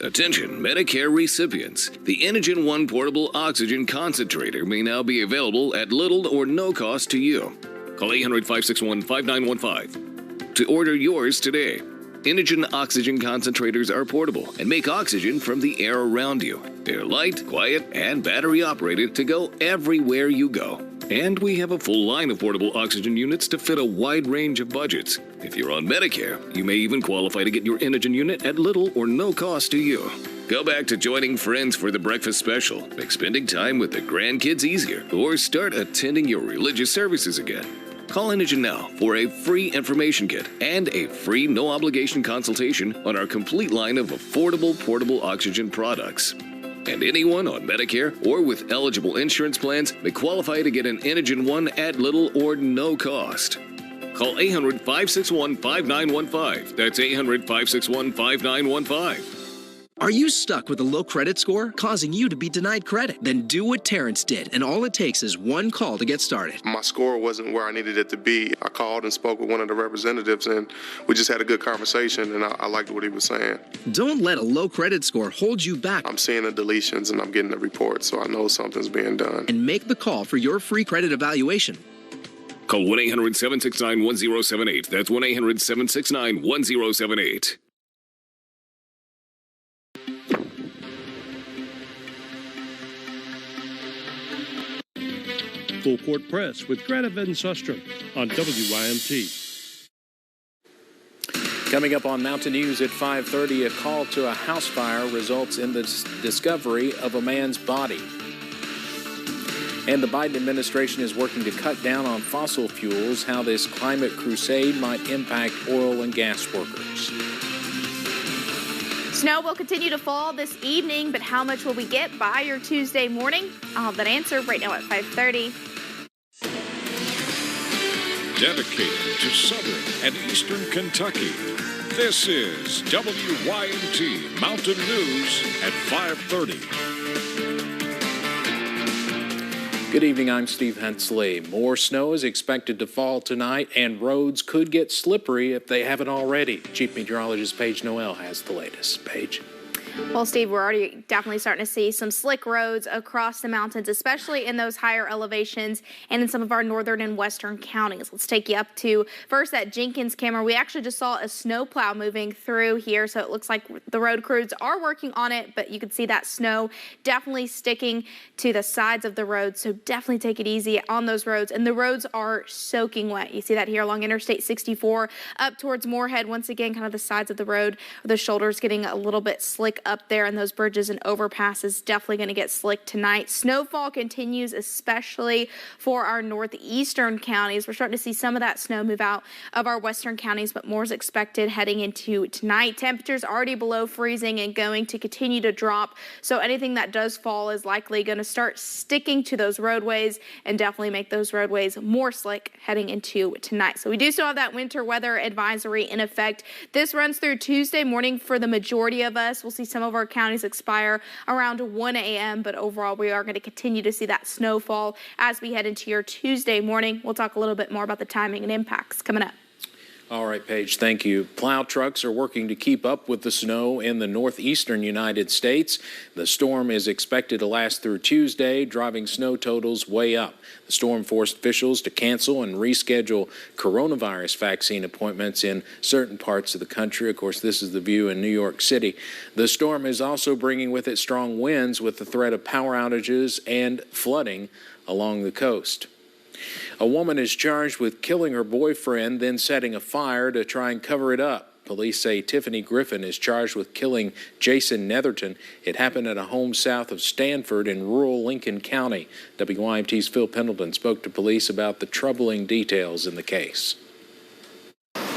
Attention Medicare recipients. The Inogen One Portable Oxygen Concentrator may now be available at little or no cost to you. Call 800-561-5915 to order yours today. Inogen oxygen concentrators are portable and make oxygen from the air around you. They're light, quiet, and battery operated to go everywhere you go. And we have a full line of portable oxygen units to fit a wide range of budgets. If you're on Medicare, you may even qualify to get your Inogen unit at little or no cost to you. Go back to joining friends for the breakfast special, make spending time with the grandkids easier, or start attending your religious services again. Call Inogen now for a free information kit and a free no-obligation consultation on our complete line of affordable portable oxygen products. And anyone on Medicare or with eligible insurance plans may qualify to get an Inogen One at little or no cost. Call 800-561-5915. That's 800-561-5915. Are you stuck with a low credit score, causing you to be denied credit? Then do what Terrence did, and all it takes is one call to get started. My score wasn't where I needed it to be. I called and spoke with one of the representatives, and we just had a good conversation, and I liked what he was saying. Don't let a low credit score hold you back. I'm seeing the deletions, and I'm getting the report, so I know something's being done. And make the call for your free credit evaluation. Call 1-800-769-1078. That's 1-800-769-1078. Full Court Press with Greta Van Sustrom on WYMT. Coming up on Mountain News at 5:30, a call to a house fire results in the discovery of a man's body. And the Biden administration is working to cut down on fossil fuels, how this climate crusade might impact oil and gas workers. Snow will continue to fall this evening, but how much will we get by your Tuesday morning? I'll have that answer right now at 5:30. Dedicated to Southern and Eastern Kentucky, this is WYMT Mountain News at 5:30. Good evening, I'm Steve Hensley. More snow is expected to fall tonight, and roads could get slippery if they haven't already. Chief Meteorologist Paige Noel has the latest. Paige. Well, Steve, we're already definitely starting to see some slick roads across the mountains, especially in those higher elevations and in some of our northern and western counties. Let's take you up to first that Jenkins camera. We actually just saw a snowplow moving through here, so it looks like the road crews are working on it, but you can see that snow definitely sticking to the sides of the road, so definitely take it easy on those roads. And the roads are soaking wet. You see that here along Interstate 64 up towards Moorhead. Once again, kind of the sides of the road, the shoulders getting a little bit slick up there, and those bridges and overpasses definitely going to get slick tonight. Snowfall continues, especially for our northeastern counties. We're starting to see some of that snow move out of our western counties, but more is expected heading into tonight. Temperatures already below freezing and going to continue to drop, so anything that does fall is likely going to start sticking to those roadways and definitely make those roadways more slick heading into tonight. So we do still have that winter weather advisory in effect. This runs through Tuesday morning for the majority of us. We'll see some of our counties expire around 1 a.m., but overall we are going to continue to see that snowfall as we head into your Tuesday morning. We'll talk a little bit more about the timing and impacts coming up. All right, Paige, thank you. Plow trucks are working to keep up with the snow in the northeastern United States. The storm is expected to last through Tuesday, driving snow totals way up. The storm forced officials to cancel and reschedule coronavirus vaccine appointments in certain parts of the country. Of course, this is the view in New York City. The storm is also bringing with it strong winds with the threat of power outages and flooding along the coast. A woman is charged with killing her boyfriend, then setting a fire to try and cover it up. Police say Tiffany Griffin is charged with killing Jason Netherton. It happened at a home south of Stanford in rural Lincoln County. WYMT's Phil Pendleton spoke to police about the troubling details in the case.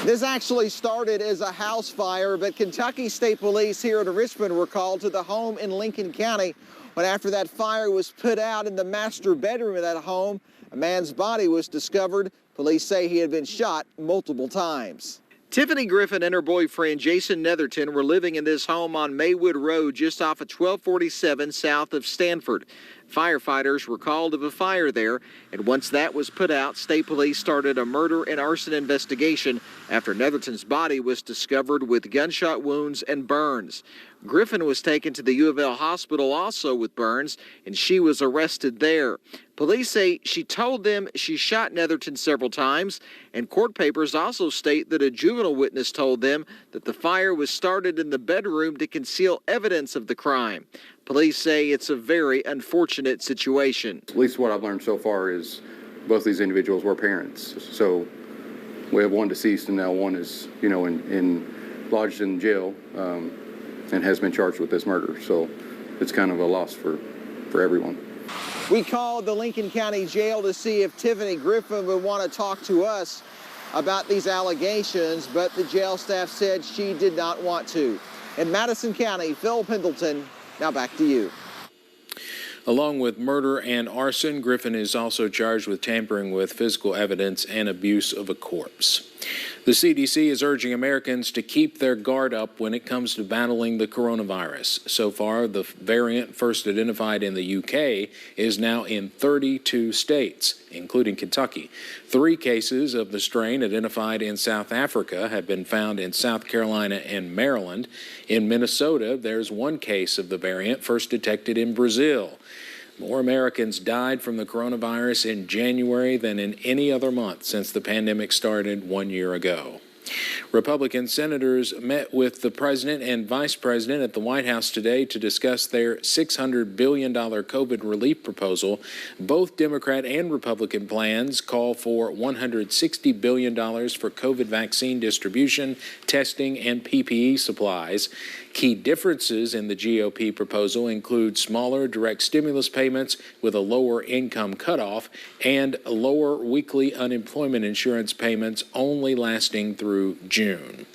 This actually started as a house fire, but Kentucky State Police here in Richmond were called to the home in Lincoln County when after that fire was put out in the master bedroom of that home, a man's body was discovered. Police say he had been shot multiple times. Tiffany Griffin and her boyfriend Jason Netherton were living in this home on Maywood Road just off of 1247 south of Stanford. Firefighters were called of a fire there, and once that was put out, state police started a murder and arson investigation after Netherton's body was discovered with gunshot wounds and burns. Griffin was taken to the U of L hospital also with burns, and she was arrested there. Police say she told them she shot Netherton several times, and court papers also state that a juvenile witness told them that the fire was started in the bedroom to conceal evidence of the crime. Police say it's a very unfortunate situation. At least what I've learned so far is both these individuals were parents. So we have one deceased, and now one is, lodged in jail and has been charged with this murder. So it's kind of a loss for everyone. We called the Lincoln County Jail to see if Tiffany Griffin would want to talk to us about these allegations, but the jail staff said she did not want to. In Madison County, Phil Pendleton, now back to you. Along with murder and arson, Griffin is also charged with tampering with physical evidence and abuse of a corpse. The CDC is urging Americans to keep their guard up when it comes to battling the coronavirus. So far, the variant first identified in the UK is now in 32 states, including Kentucky. 3 cases of the strain identified in South Africa have been found in South Carolina and Maryland. In Minnesota, there's 1 case of the variant first detected in Brazil. More Americans died from the coronavirus in January than in any other month since the pandemic started 1 year ago. Republican senators met with the president and vice president at the White House today to discuss their $600 billion COVID relief proposal. Both Democrat and Republican plans call for $160 billion for COVID vaccine distribution, testing, and PPE supplies. Key differences in the GOP proposal include smaller direct stimulus payments with a lower income cutoff and lower weekly unemployment insurance payments only lasting through June.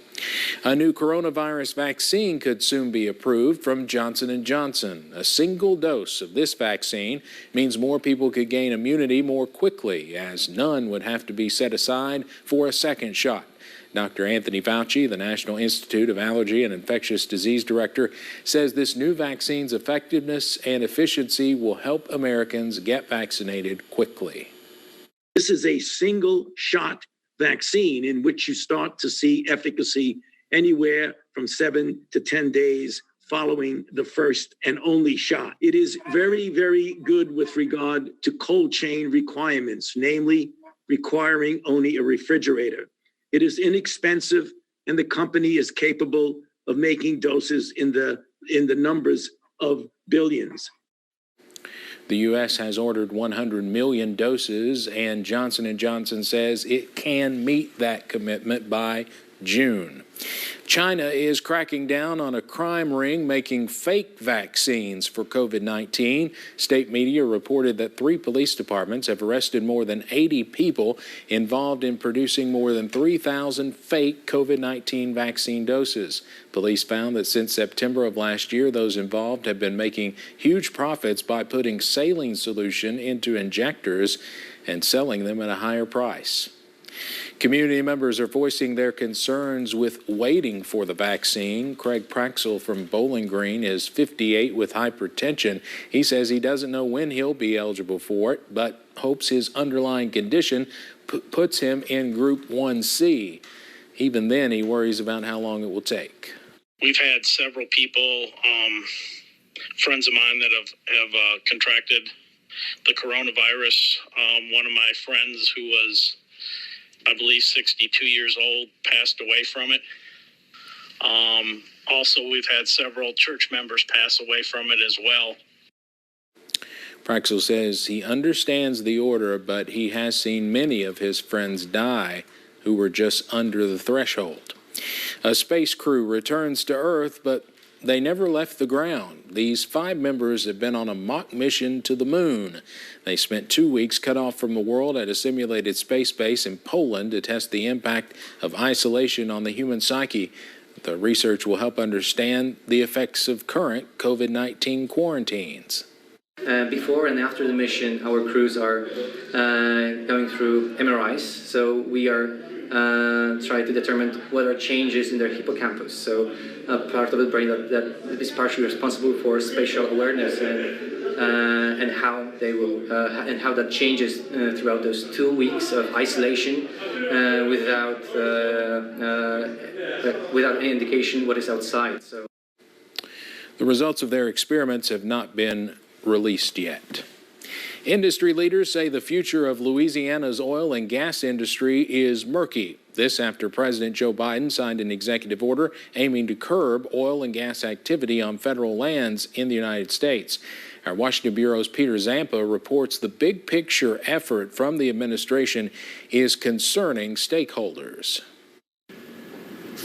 A new coronavirus vaccine could soon be approved from Johnson & Johnson. A single dose of this vaccine means more people could gain immunity more quickly, as none would have to be set aside for a second shot. Dr. Anthony Fauci, the National Institute of Allergy and Infectious Disease Director, says this new vaccine's effectiveness and efficiency will help Americans get vaccinated quickly. This is a single-shot vaccine in which you start to see efficacy anywhere from 7 to 10 days following the first and only shot. It is very, very good with regard to cold chain requirements, namely requiring only a refrigerator. It is inexpensive, and the company is capable of making doses in the numbers of billions. The U.S. has ordered 100 million doses, and Johnson & Johnson says it can meet that commitment by June. China is cracking down on a crime ring making fake vaccines for COVID-19. State media reported that 3 police departments have arrested more than 80 people involved in producing more than 3,000 fake COVID-19 vaccine doses. Police found that since September of last year, those involved have been making huge profits by putting saline solution into injectors and selling them at a higher price. Community members are voicing their concerns with waiting for the vaccine. Craig Praxel from Bowling Green is 58 with hypertension. He says he doesn't know when he'll be eligible for it, but hopes his underlying condition puts him in Group 1C. Even then, he worries about how long it will take. We've had several people, friends of mine that have contracted the coronavirus. One of my friends who was, I believe, 62 years old, passed away from it. Also, we've had several church members pass away from it as well. Praxel says he understands the order, but he has seen many of his friends die who were just under the threshold. A space crew returns to Earth, but they never left the ground. These 5 members have been on a mock mission to the moon. They spent 2 weeks cut off from the world at a simulated space base in Poland to test the impact of isolation on the human psyche. The research will help understand the effects of current COVID-19 quarantines. Before and after the mission, our crews are going through MRIs. So we are try to determine what are changes in their hippocampus. So part of the brain that is partially responsible for spatial awareness and how they will and how that changes throughout those 2 weeks of isolation without any indication what is outside. So the results of their experiments have not been released yet. Industry leaders say the future of Louisiana's oil and gas industry is murky. This after President Joe Biden signed an executive order aiming to curb oil and gas activity on federal lands in the United States. Our Washington Bureau's Peter Zampa reports the big picture effort from the administration is concerning stakeholders.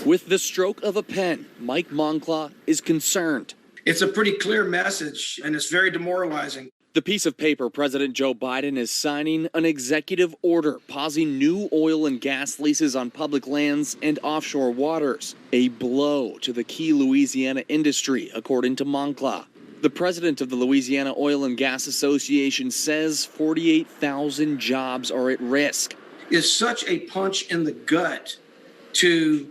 With the stroke of a pen, Mike Moncla is concerned. It's a pretty clear message, and it's very demoralizing. The piece of paper President Joe Biden is signing an executive order pausing new oil and gas leases on public lands and offshore waters. A blow to the key Louisiana industry, according to Moncla. The president of the Louisiana Oil and Gas Association says 48,000 jobs are at risk. It's such a punch in the gut to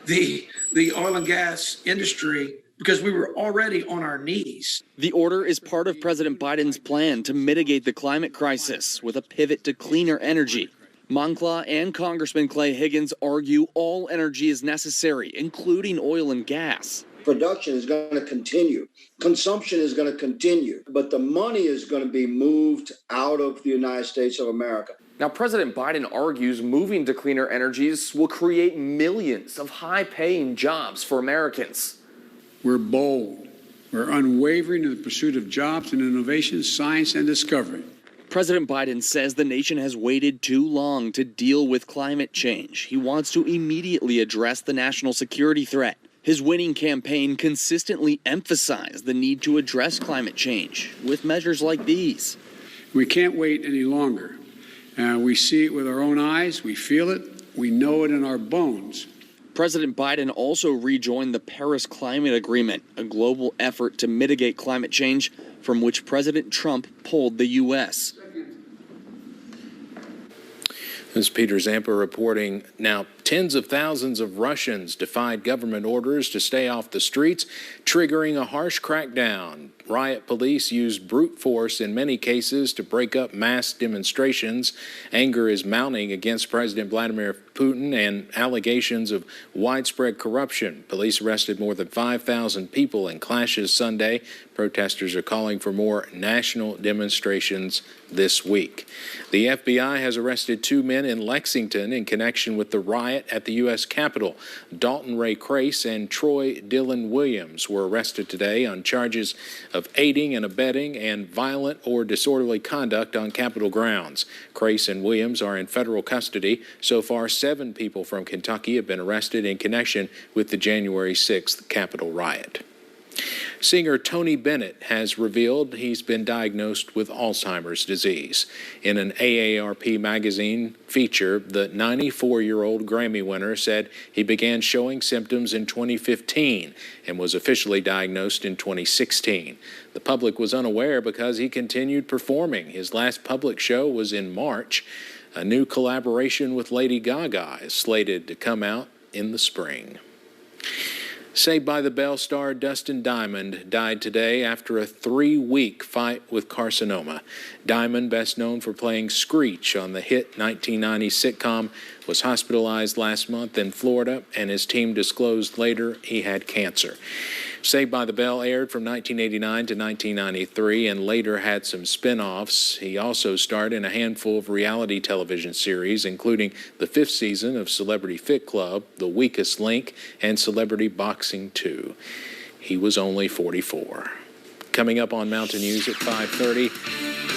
the oil and gas industry, because we were already on our knees. The order is part of President Biden's plan to mitigate the climate crisis with a pivot to cleaner energy. Moncla and Congressman Clay Higgins argue all energy is necessary, including oil and gas. Production is going to continue. Consumption is going to continue. But the money is going to be moved out of the United States of America. Now, President Biden argues moving to cleaner energies will create millions of high-paying jobs for Americans. We're bold. We're unwavering in the pursuit of jobs and innovation, science and discovery. President Biden says the nation has waited too long to deal with climate change. He wants to immediately address the national security threat. His winning campaign consistently emphasized the need to address climate change with measures like these. We can't wait any longer. We see it with our own eyes. We feel it. We know it in our bones. President Biden also rejoined the Paris Climate Agreement, a global effort to mitigate climate change from which President Trump pulled the U.S. This is Peter Zampa reporting. Now, tens of thousands of Russians defied government orders to stay off the streets, triggering a harsh crackdown. Riot police used brute force in many cases to break up mass demonstrations. Anger is mounting against President Vladimir Putin and allegations of widespread corruption. Police arrested more than 5,000 people in clashes Sunday. Protesters are calling for more national demonstrations this week. The FBI has arrested 2 men in Lexington in connection with the riot at the U.S. Capitol. Dalton Ray Crace and Troy Dylan Williams were arrested today on charges of aiding and abetting and violent or disorderly conduct on Capitol grounds. Crace and Williams are in federal custody. So far, 7 people from Kentucky have been arrested in connection with the January 6th Capitol riot. Singer Tony Bennett has revealed he's been diagnosed with Alzheimer's disease. In an AARP magazine feature, the 94-year-old Grammy winner said he began showing symptoms in 2015 and was officially diagnosed in 2016. The public was unaware because he continued performing. His last public show was in March. A new collaboration with Lady Gaga is slated to come out in the spring. Saved by the Bell star Dustin Diamond died today after a 3-week fight with carcinoma. Diamond, best known for playing Screech on the hit 1990 sitcom, was hospitalized last month in Florida, and his team disclosed later he had cancer. Saved by the Bell aired from 1989 to 1993 and later had some spin-offs. He also starred in a handful of reality television series, including the 5th season of Celebrity Fit Club, The Weakest Link, and Celebrity Boxing 2. He was only 44. Coming up on Mountain News at 5:30,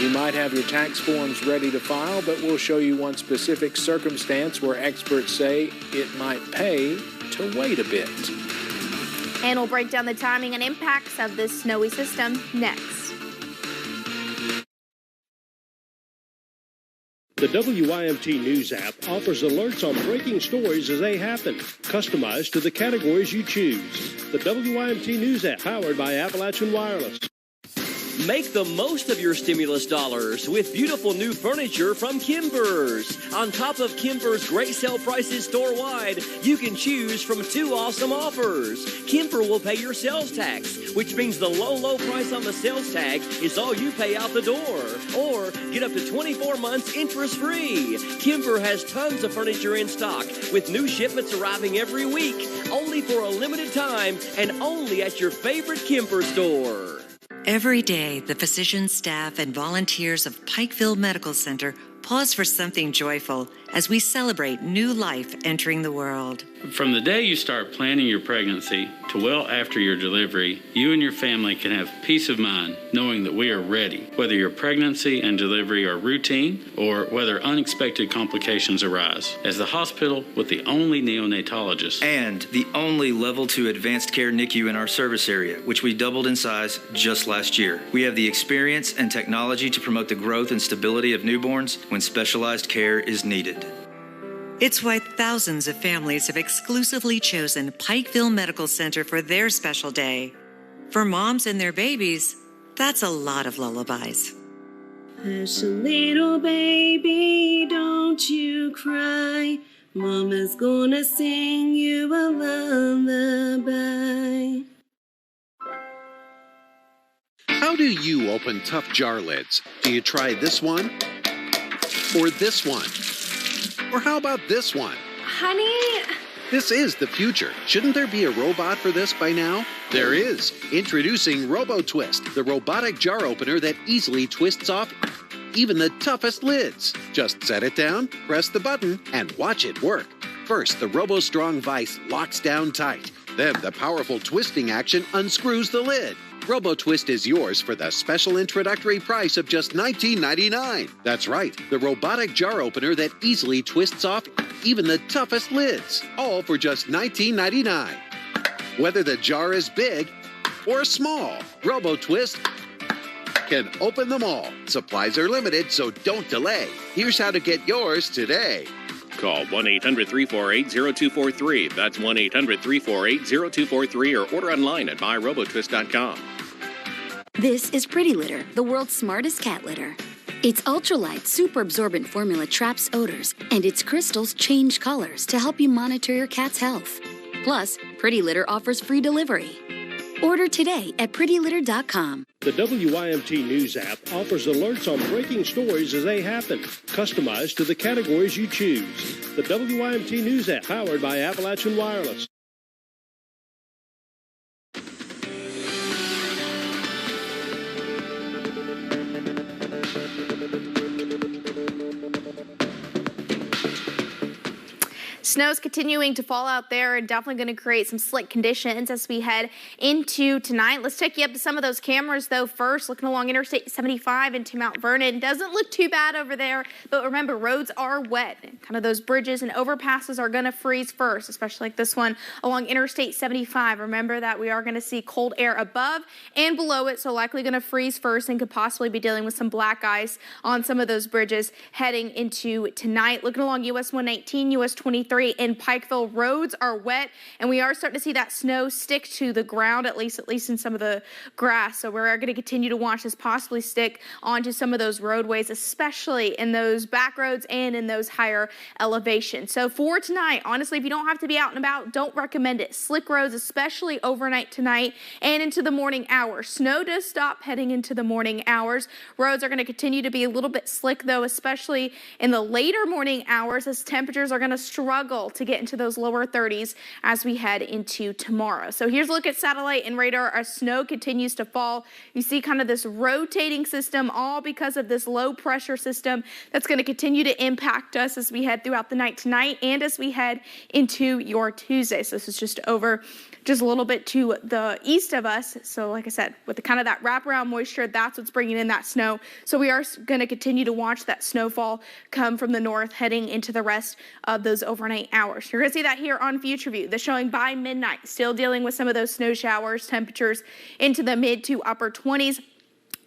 you might have your tax forms ready to file, but we'll show you one specific circumstance where experts say it might pay to wait a bit. And we'll break down the timing and impacts of this snowy system next. The WYMT News app offers alerts on breaking stories as they happen, customized to the categories you choose. The WYMT News app, powered by Appalachian Wireless. Make the most of your stimulus dollars with beautiful new furniture from Kimber's. On top of Kimber's great sale prices store-wide, you can choose from 2 awesome offers. Kimber will pay your sales tax, which means the low price on the sales tag is all you pay out the door. Or get up to 24 months interest-free. Kimber has tons of furniture in stock, with new shipments arriving every week, only for a limited time and only at your favorite Kimber store. Every day, the physicians, staff, and volunteers of Pikeville Medical Center pause for something joyful as we celebrate new life entering the world. From the day you start planning your pregnancy to well after your delivery, you and your family can have peace of mind knowing that we are ready, whether your pregnancy and delivery are routine or whether unexpected complications arise. As the hospital with the only neonatologist and the only level 2 advanced care NICU in our service area, which we doubled in size just last year, we have the experience and technology to promote the growth and stability of newborns when specialized care is needed. It's why thousands of families have exclusively chosen Pikeville Medical Center for their special day. For moms and their babies, that's a lot of lullabies. Hush, little baby, don't you cry. Mama's gonna sing you a lullaby. How do you open tough jar lids? Do you try this one? Or this one? Or how about this one? Honey? This is the future. Shouldn't there be a robot for this by now? There is. Introducing RoboTwist, the robotic jar opener that easily twists off even the toughest lids. Just set it down, press the button, and watch it work. First, the RoboStrong vise locks down tight. Then the powerful twisting action unscrews the lid. RoboTwist is yours for the special introductory price of just $19.99. That's right, the robotic jar opener that easily twists off even the toughest lids, all for just $19.99. Whether the jar is big or small, RoboTwist can open them all. Supplies are limited, so don't delay. Here's how to get yours today. Call 1-800-348-0243. That's 1-800-348-0243 or order online at buyrobotwist.com. This is Pretty Litter, the world's smartest cat litter. Its ultralight, super absorbent formula traps odors, and its crystals change colors to help you monitor your cat's health. Plus, Pretty Litter offers free delivery. Order today at prettylitter.com. The WYMT News app offers alerts on breaking stories as they happen, customized to the categories you choose. The WYMT News app, powered by Appalachian Wireless. Snow's continuing to fall out there and definitely going to create some slick conditions as we head into tonight. Let's take you up to some of those cameras, though. First, looking along Interstate 75 into Mount Vernon. Doesn't look too bad over there, but remember, roads are wet. Kind of those bridges and overpasses are going to freeze first, especially like this one along Interstate 75. Remember that we are going to see cold air above and below it, so likely going to freeze first and could possibly be dealing with some black ice on some of those bridges heading into tonight. Looking along US 119, US 23, in Pikeville, roads are wet, and we are starting to see that snow stick to the ground, at least in some of the grass. So we're going to continue to watch this possibly stick onto some of those roadways, especially in those back roads and in those higher elevations. So for tonight, honestly, if you don't have to be out and about, don't recommend it. Slick roads, especially overnight tonight and into the morning hours. Snow does stop heading into the morning hours. Roads are going to continue to be a little bit slick, though, especially in the later morning hours, as temperatures are going to struggle to get into those lower 30s as we head into tomorrow. So here's a look at satellite and radar. Our snow continues to fall. You see kind of this rotating system, all because of this low pressure system that's going to continue to impact us as we head throughout the night tonight and as we head into your Tuesday. So this is just over just a little bit to the east of us. So like I said, with the kind of that wraparound moisture, that's what's bringing in that snow. So we are going to continue to watch that snowfall come from the north heading into the rest of those overnight hours. You're going to see that here on Future View. The showing by midnight, still dealing with some of those snow showers, temperatures into the mid to upper 20s.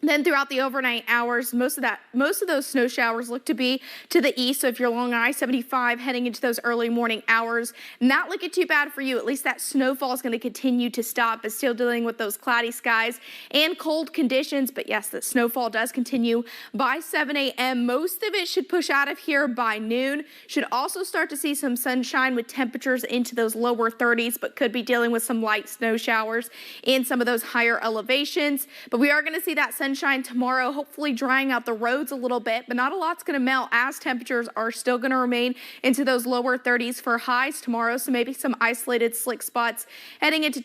Then throughout the overnight hours, most of those snow showers look to be to the east. So if you're along I-75 heading into those early morning hours, not looking too bad for you. At least that snowfall is going to continue to stop, but still dealing with those cloudy skies and cold conditions. But yes, the snowfall does continue by 7 a.m. Most of it should push out of here by noon. Should also start to see some sunshine with temperatures into those lower 30s, but could be dealing with some light snow showers in some of those higher elevations. But we are going to see that sunshine tomorrow, hopefully drying out the roads a little bit, but not a lot's going to melt as temperatures are still going to remain into those lower 30s for highs tomorrow. So maybe some isolated slick spots heading into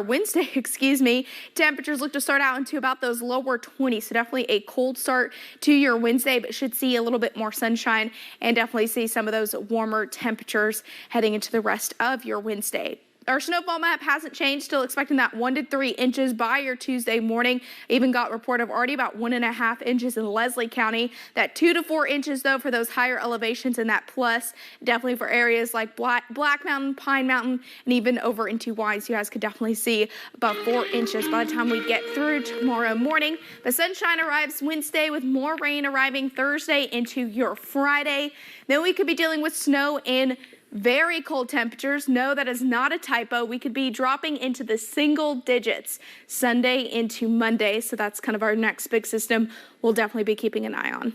Wednesday, excuse me. Temperatures look to start out into about those lower 20s. So definitely a cold start to your Wednesday, but should see a little bit more sunshine and definitely see some of those warmer temperatures heading into the rest of your Wednesday. Our snowfall map hasn't changed. Still expecting that 1 to 3 inches by your Tuesday morning. Even got report of already about 1.5 inches in Leslie County. That 2 to 4 inches though for those higher elevations, and that plus definitely for areas like Black Mountain, Pine Mountain, and even over into Wise. You guys could definitely see about 4 inches by the time we get through tomorrow morning. The sunshine arrives Wednesday with more rain arriving Thursday into your Friday. Then we could be dealing with snow in very cold temperatures. No, that is not a typo. We could be dropping into the single digits Sunday into Monday. So that's kind of our next big system we'll definitely be keeping an eye on.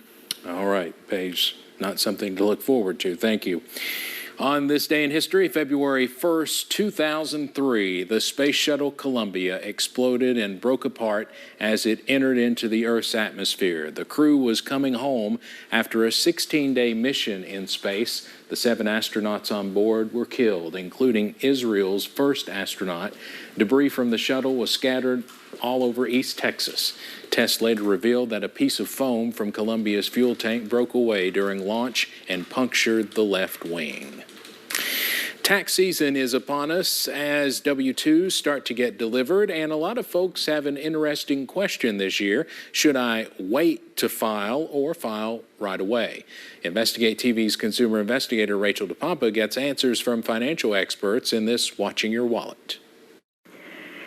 All right, Paige, not something to look forward to. Thank you. On this day in history, February 1st, 2003, the Space Shuttle Columbia exploded and broke apart as it entered into the Earth's atmosphere. The crew was coming home after a 16-day mission in space. The 7 astronauts on board were killed, including Israel's first astronaut. Debris from the shuttle was scattered all over East Texas. Tests later revealed that a piece of foam from Columbia's fuel tank broke away during launch and punctured the left wing. Tax season is upon us as W-2s start to get delivered, and a lot of folks have an interesting question this year. Should I wait to file or file right away? Investigate TV's consumer investigator Rachel DePompa gets answers from financial experts in this Watching Your Wallet.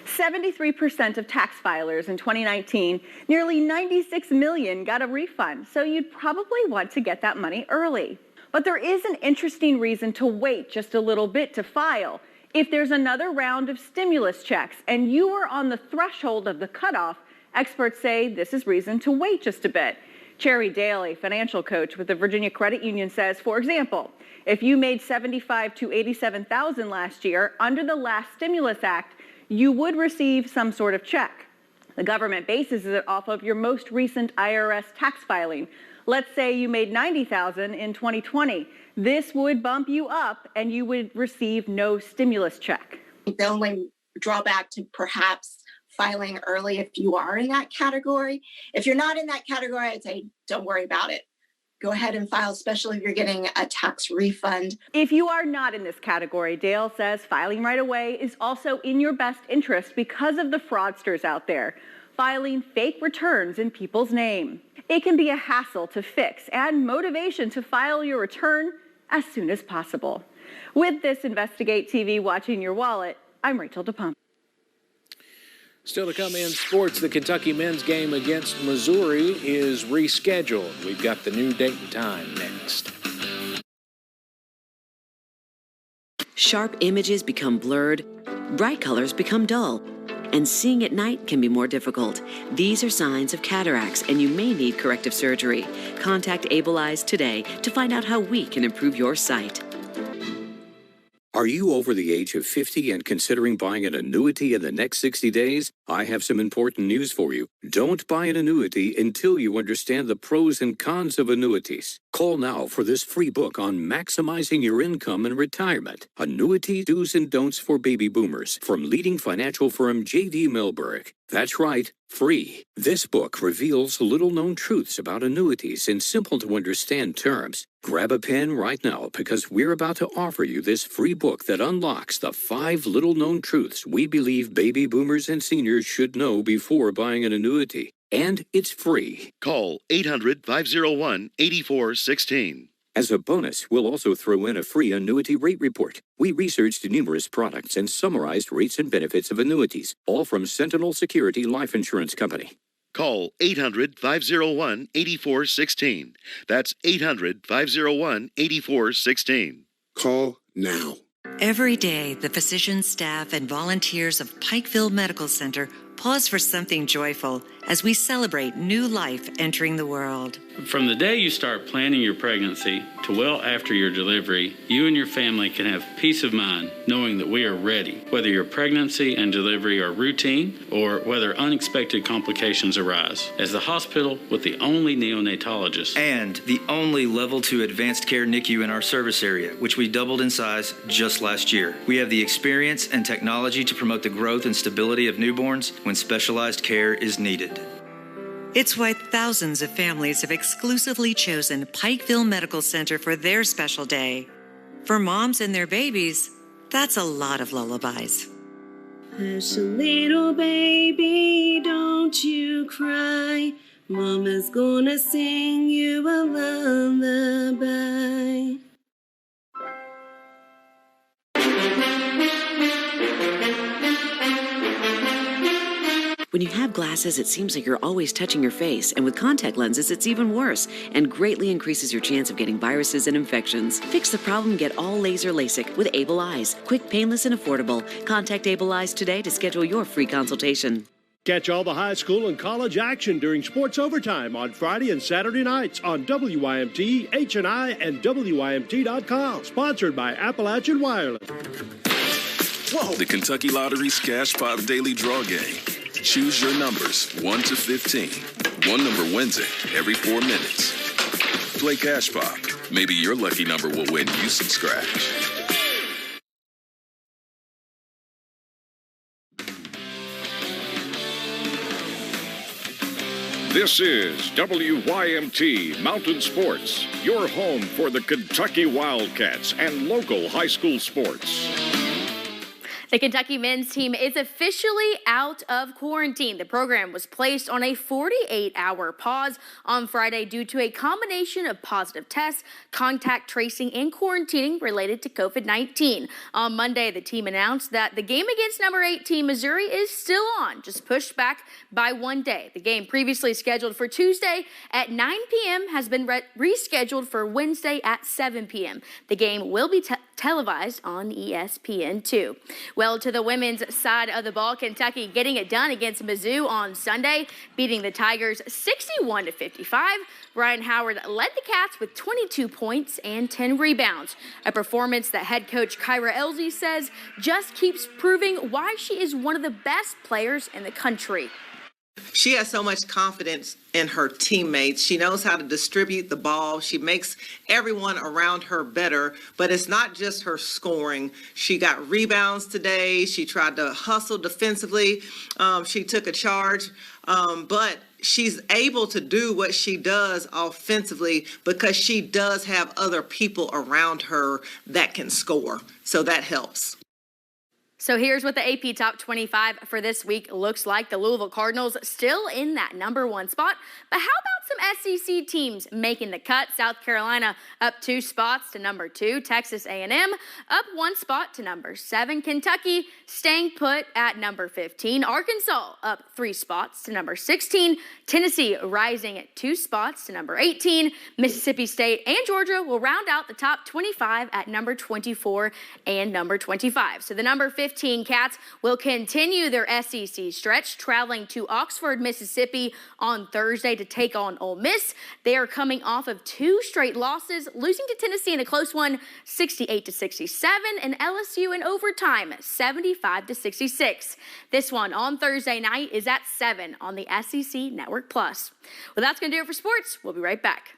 73% of tax filers in 2019, nearly 96 million, got a refund, so you'd probably want to get that money early. But there is an interesting reason to wait just a little bit to file. If there's another round of stimulus checks and you are on the threshold of the cutoff, experts say this is reason to wait just a bit. Cherry Daly, financial coach with the Virginia Credit Union, says, for example, if you made $75,000 to $87,000 last year under the last Stimulus Act, you would receive some sort of check. The government bases it off of your most recent IRS tax filing. Let's say you made $90,000 in 2020. This would bump you up and you would receive no stimulus check. The only drawback to perhaps filing early if you are in that category. If you're not in that category, I'd say don't worry about it. Go ahead and file, especially if you're getting a tax refund. If you are not in this category, Dale says filing right away is also in your best interest because of the fraudsters out there filing fake returns in people's name. It can be a hassle to fix and motivation to file your return as soon as possible. With this Investigate TV Watching Your Wallet, I'm Rachel DePompa. Still to come in sports, the Kentucky men's game against Missouri is rescheduled. We've got the new date and time next. Sharp images become blurred, bright colors become dull, and seeing at night can be more difficult. These are signs of cataracts, and you may need corrective surgery. Contact Able Eyes today to find out how we can improve your sight. Are you over the age of 50 and considering buying an annuity in the next 60 days? I have some important news for you. Don't buy an annuity until you understand the pros and cons of annuities. Call now for this free book on maximizing your income in retirement. Annuity Do's and Don'ts for Baby Boomers from leading financial firm J.D. Milberg. That's right, free. This book reveals little-known truths about annuities in simple-to-understand terms. Grab a pen right now because we're about to offer you this free book that unlocks the 5 little-known truths we believe baby boomers and seniors should know before buying an annuity. And it's free. Call 800-501-8416. As a bonus, we'll also throw in a free annuity rate report. We researched numerous products and summarized rates and benefits of annuities, all from Sentinel Security Life Insurance Company. Call 800-501-8416. That's 800-501-8416. Call now. Every day, the physicians, staff, and volunteers of Pikeville Medical Center pause for something joyful as we celebrate new life entering the world. From the day you start planning your pregnancy to well after your delivery, you and your family can have peace of mind knowing that we are ready, whether your pregnancy and delivery are routine or whether unexpected complications arise. As the hospital with the only neonatologist And the only level 2 advanced care NICU in our service area, which we doubled in size just last year. We have the experience and technology to promote the growth and stability of newborns when specialized care is needed. It's why thousands of families have exclusively chosen Pikeville Medical Center for their special day. For moms and their babies, that's a lot of lullabies. Hush, little baby, don't you cry. Mama's gonna sing you a lullaby. When you have glasses, it seems like you're always touching your face, and with contact lenses, it's even worse and greatly increases your chance of getting viruses and infections. Fix the problem, get all laser LASIK with Able Eyes. Quick, painless, and affordable. Contact Able Eyes today to schedule your free consultation. Catch all the high school and college action during sports overtime on Friday and Saturday nights on WYMT, HNI, and WYMT.com. Sponsored by Appalachian Wireless. Whoa! The Kentucky Lottery's Cash Pop Daily Draw Game. Choose your numbers 1 to 15. One number wins it every 4 minutes. Play Cash Pop. Maybe your lucky number will win you some scratch. This is WYMT Mountain Sports, your home for the Kentucky Wildcats and local high school sports. The Kentucky men's team is officially out of quarantine. The program was placed on a 48-hour pause on Friday due to a combination of positive tests, contact tracing, and quarantining related to COVID-19. On Monday, the team announced that the game against number 18 Missouri is still on, just pushed back by 1 day. The game previously scheduled for Tuesday at 9 p.m. has been rescheduled for Wednesday at 7 p.m. The game will be televised on ESPN2. Well, to the women's side of the ball, Kentucky getting it done against Mizzou on Sunday, beating the Tigers 61-55. Brian Howard led the Cats with 22 points and 10 rebounds, a performance that head coach Kyra Elzy says just keeps proving why she is one of the best players in the country. She has so much confidence in her teammates. She knows how to distribute the ball. She makes everyone around her better, but it's not just her scoring. She got rebounds today. She tried to hustle defensively. She took a charge, but she's able to do what she does offensively because she does have other people around her that can score. So that helps. So here's what the AP Top 25 for this week looks like. The Louisville Cardinals still in that number 1 spot. But how about some SEC teams making the cut? South Carolina up 2 spots to number 2. Texas A&M up 1 spot to number 7. Kentucky staying put at number 15. Arkansas up 3 spots to number 16. Tennessee rising at 2 spots to number 18. Mississippi State and Georgia will round out the top 25 at number 24 and number 25. So the number 15 Cats will continue their SEC stretch, traveling to Oxford, Mississippi on Thursday to take on Ole Miss. They are coming off of 2 straight losses, losing to Tennessee in a close one, 68-67, and LSU in overtime, 75-66. This one on Thursday night is at 7 on the SEC Network Plus. Well, that's going to do it for sports. We'll be right back.